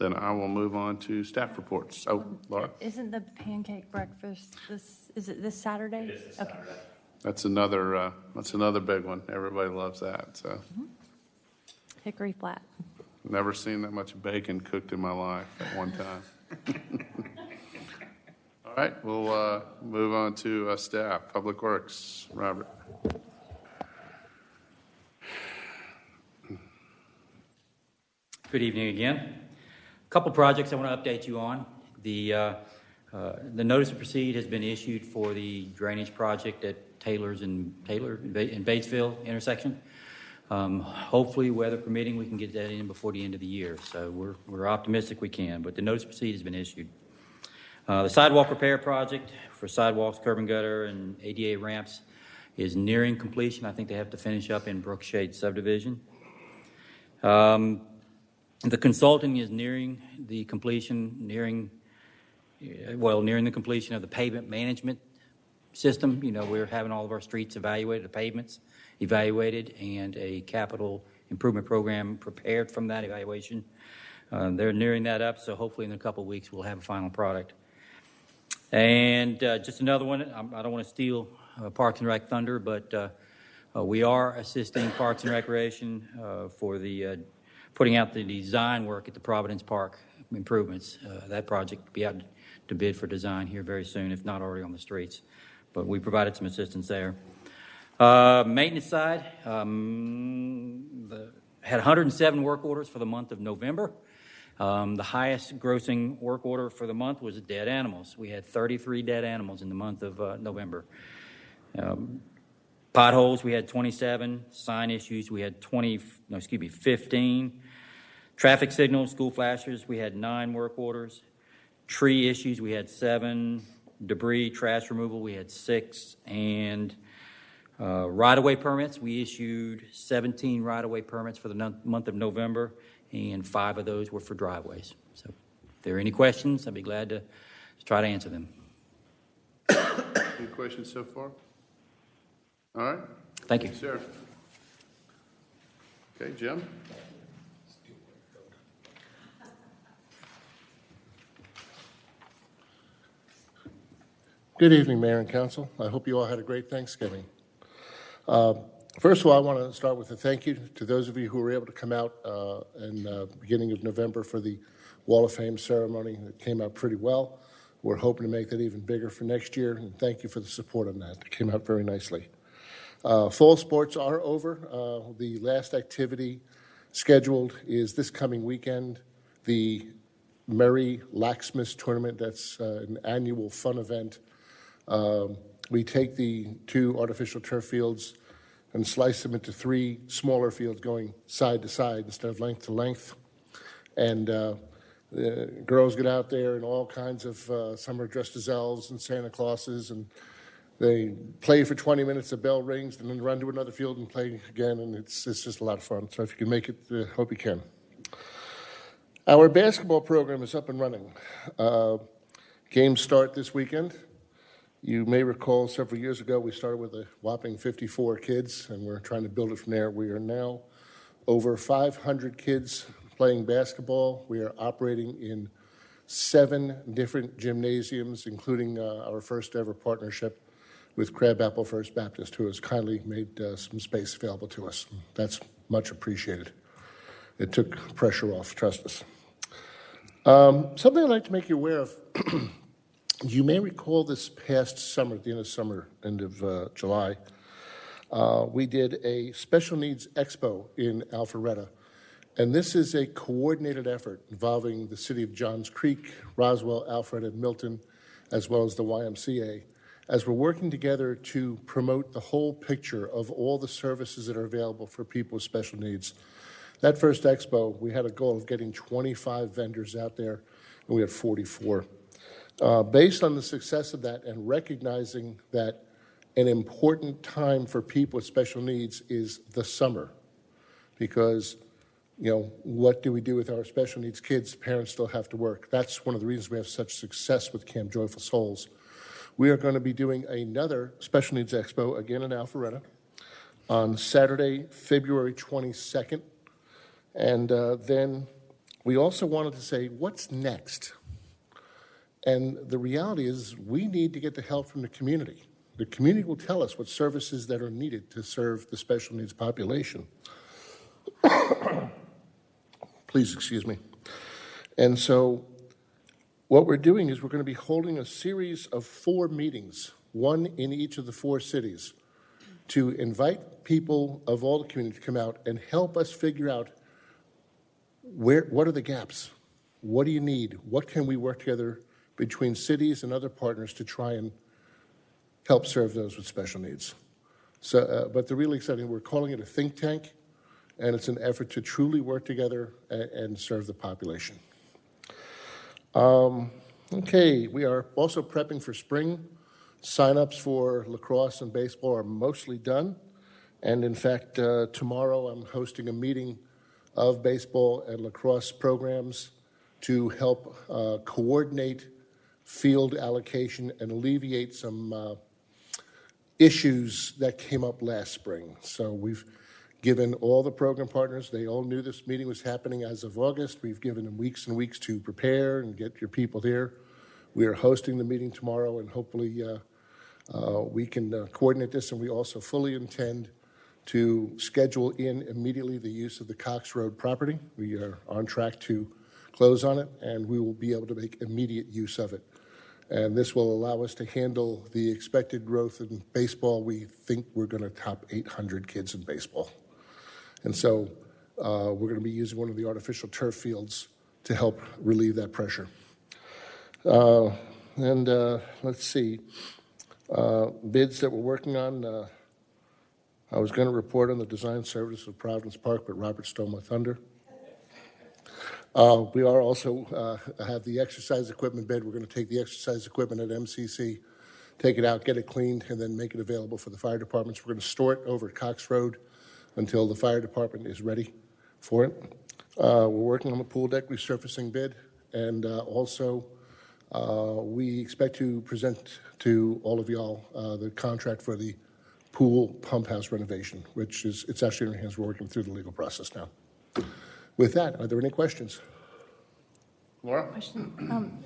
I will move on to staff reports. Oh, Laura. Isn't the pancake breakfast is it this Saturday? It is this Saturday. Okay. That's another big one. Everybody loves that. So Hickory Flat. never seen that much bacon cooked in my life at one time. All right, we'll move on to staff. Public Works, Robert. Good evening again. A couple projects I want to update you on. The notice to proceed has been issued for the drainage project at Taylor and Batesville intersection. Hopefully, weather permitting, we can get that in before the end of the year. So we're optimistic we can, but the notice to proceed has been issued. The sidewalk repair project for sidewalks, curb and gutter, and ADA ramps is nearing completion. I think they have to finish up in Brookshade subdivision. The consulting is nearing the completion of the pavement management system. You know, we're having all of our streets evaluated, the pavements evaluated, and a capital improvement program prepared from that evaluation. They're nearing that up, so hopefully in a couple of weeks we'll have a final product. And just another one, I don't want to steal Parks and Rec thunder, but we are assisting Parks and Recreation for the putting out the design work at the Providence Park improvements. That project will be out to bid for design here very soon, if not already on the streets. But we provided some assistance there. Maintenance side, had 107 work orders for the month of November. The highest grossing work order for the month was dead animals. We had 33 dead animals in the month of November. Potholes, we had 27. Sign issues, we had 15. Traffic signals, school flashers, we had 9 work orders. Tree issues, we had 7. Debris, trash removal, we had 6. And right-of-way permits, we issued 17 right-of-way permits for the month of November, and 5 of those were for driveways. So if there are any questions, I'd be glad to try to answer them. Any questions so far? All right. Thank you. Sarah. Okay, Jim? Good evening, Mayor and Council. I hope you all had a great Thanksgiving. First of all, I want to start with a thank you to those of you who were able to come out in the beginning of November for the Wall of Fame ceremony. It came out pretty well. We're hoping to make that even bigger for next year, and thank you for the support on that. It came out very nicely. Fall sports are over. The last activity scheduled is this coming weekend. The Merry Laxmas Tournament. That's an annual fun event. We take the 2 artificial turf fields and slice them into 3 smaller fields going side to side instead of length to length. And the girls get out there in all kinds of, some are dressed as elves and Santa Clauses, and they play for 20 minutes, the bell rings, and then run to another field and play again, and it's just a lot of fun. So if you can make it, hope you can. Our basketball program is up and running. Games start this weekend. You may recall several years ago we started with a whopping 54 kids, and we're trying to build it from there. We are now over 500 kids playing basketball. We are operating in 7 different gymnasiums, including our first ever partnership with Crabapple First Baptist, who has kindly made some space available to us. That's much appreciated. It took pressure off, trust us. Something I'd like to make you aware of. You may recall this past summer, at the end of summer, end of July, we did a special needs expo in Alpharetta. And this is a coordinated effort involving the city of Johns Creek, Roswell, Alpharetta, and Milton, as well as the YMCA, as we're working together to promote the whole picture of all the services that are available for people with special needs. That first expo, we had a goal of getting 25 vendors out there, and we had 44. Based on the success of that and recognizing that an important time for people with special needs is the summer, because, you know, what do we do with our special needs kids? Parents still have to work. That's one of the reasons we have such success with Camp Joyful Souls. We are going to be doing another Special Needs Expo, again in Alpharetta, on Saturday, February 22nd. And then we also wanted to say, what's next? And the reality is we need to get the help from the community. The community will tell us what services that are needed to serve the special needs population. Please excuse me. And so what we're doing is we're going to be holding a series of 4 meetings, one in each of the 4 cities, to invite people of all the community to come out and help us figure out what are the gaps? What do you need? What can we work together between cities and other partners to try and help serve those with special needs? So, but the really exciting, we're calling it a think tank, and it's an effort to truly work together and serve the population. Okay, we are also prepping for spring. Sign-ups for lacrosse and baseball are mostly done. And in fact, tomorrow I'm hosting a meeting of baseball and lacrosse programs to help coordinate field allocation and alleviate some issues that came up last spring. So we've given all the program partners, they all knew this meeting was happening as of August. We've given them weeks and weeks to prepare and get your people there. We are hosting the meeting tomorrow, and hopefully we can coordinate this, and we also fully intend to schedule in immediately the use of the Cox Road property. We are on track to close on it, and we will be able to make immediate use of it. And this will allow us to handle the expected growth in baseball. We think we're going to top 800 kids in baseball. And so we're going to be using one of the artificial turf fields to help relieve that pressure. Let's see. Bids that we're working on. I was going to report on the design service of Providence Park, but Robert stole my thunder. We are also have the exercise equipment bid. We're going to take the exercise equipment at MCC, take it out, get it cleaned, and then make it available for the fire departments. We're going to store it over at Cox Road until the fire department is ready for it. We're working on the pool deck resurfacing bid, and also we expect to present to all of y'all the contract for the pool pump house renovation, which is, it's actually in our hands. We're working through the legal process now. With that, are there any questions? Laura? Question.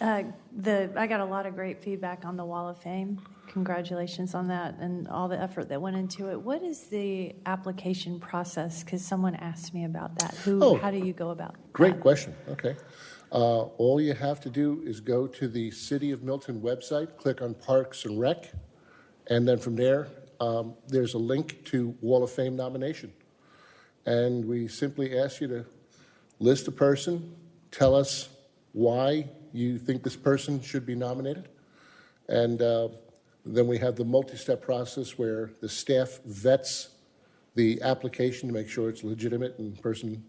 I got a lot of great feedback on the Wall of Fame. Congratulations on that and all the effort that went into it. What is the application process? Because someone asked me about that. How do you go about Great question. Okay. All you have to do is go to the City of Milton website, click on Parks and Rec, and then from there, there's a link to Wall of Fame nomination. And we simply ask you to list a person, tell us why you think this person should be nominated. And then we have the multi-step process where the staff vets the application to make sure it's legitimate and the person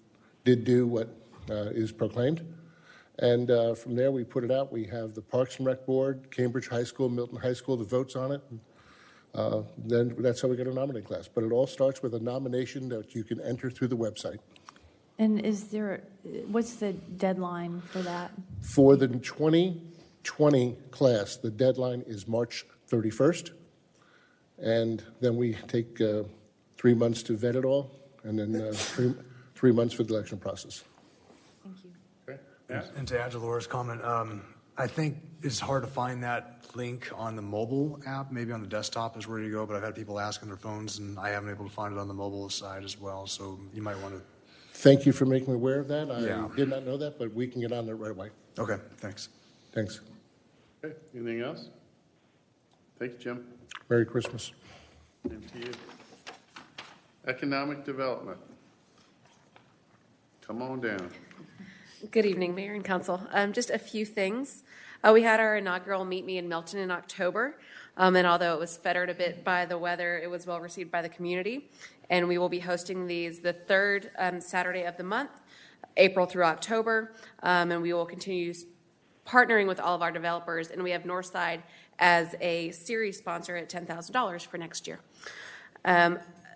did do what is proclaimed. And from there, we put it out. We have the Parks and Rec Board, Cambridge High School, Milton High School, that votes on it. Then that's how we get a nominating class. But it all starts with a nomination that you can enter through the website. And what's the deadline for that? For the 2020 class, the deadline is March 31st. And then we take 3 months to vet it all, and then three months for the election process. Thank you. Okay. Yeah. And to add to Laura's comment, I think it's hard to find that link on the mobile app. Maybe on the desktop is where you go, but I've had people ask on their phones, and I haven't been able to find it on the mobile side as well. So you might want to. Thank you for making me aware of that. Yeah. I did not know that, but we can get on there right away. Okay, thanks. Thanks. Okay, anything else? Thank you, Jim. Merry Christmas. Same to you. Economic development. Come on down. Good evening, Mayor and Council. Just a few things. We had our inaugural Meet Me in Milton in October, and although it was fettered a bit by the weather, it was well received by the community. And we will be hosting these the third Saturday of the month, April through October, and we will continue partnering with all of our developers. And we have Northside as a series sponsor at $10,000 for next year.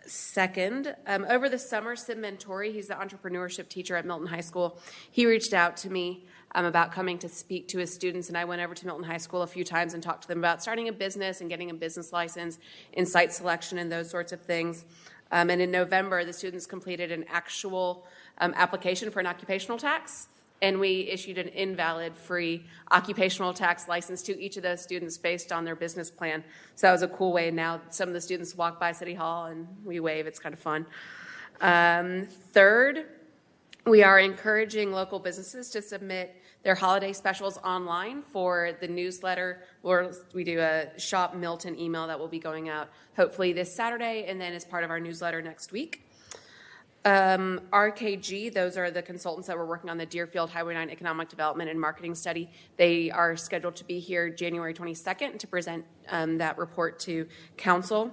Second, over the summer, Sim Mentori, he's the entrepreneurship teacher at Milton High School, he reached out to me about coming to speak to his students, and I went over to Milton High School a few times and talked to them about starting a business and getting a business license and site selection and those sorts of things. And in November, the students completed an actual application for an occupational tax, and we issued an invalid free occupational tax license to each of those students based on their business plan. So that was a cool way. Now some of the students walk by City Hall and we wave. It's kind of fun. Third, we are encouraging local businesses to submit their holiday specials online for the newsletter, or we do a Shop Milton email that will be going out hopefully this Saturday and then as part of our newsletter next week. RKG, those are the consultants that were working on the Deerfield Highway 9 Economic Development and Marketing Study. They are scheduled to be here January 22nd to present that report to Council.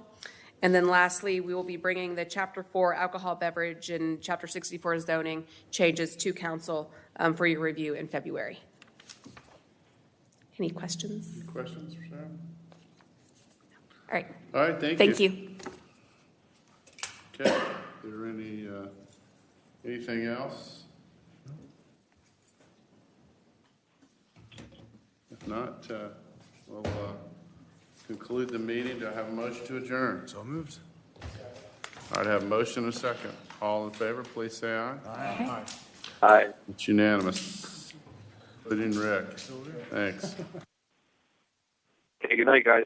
And then lastly, we will be bringing the Chapter 4 alcohol beverage and Chapter 64 zoning changes to Council for your review in February. Any questions? Any questions for Sarah? All right. All right, thank you. Thank you. Okay, is there anything else? If not, we'll conclude the meeting. Do I have a motion to adjourn? So moved. All right, I have a motion and a second. All in favor, please say aye. Aye. Aye. It's unanimous, including Rick. Thanks. Okay, good night, guys.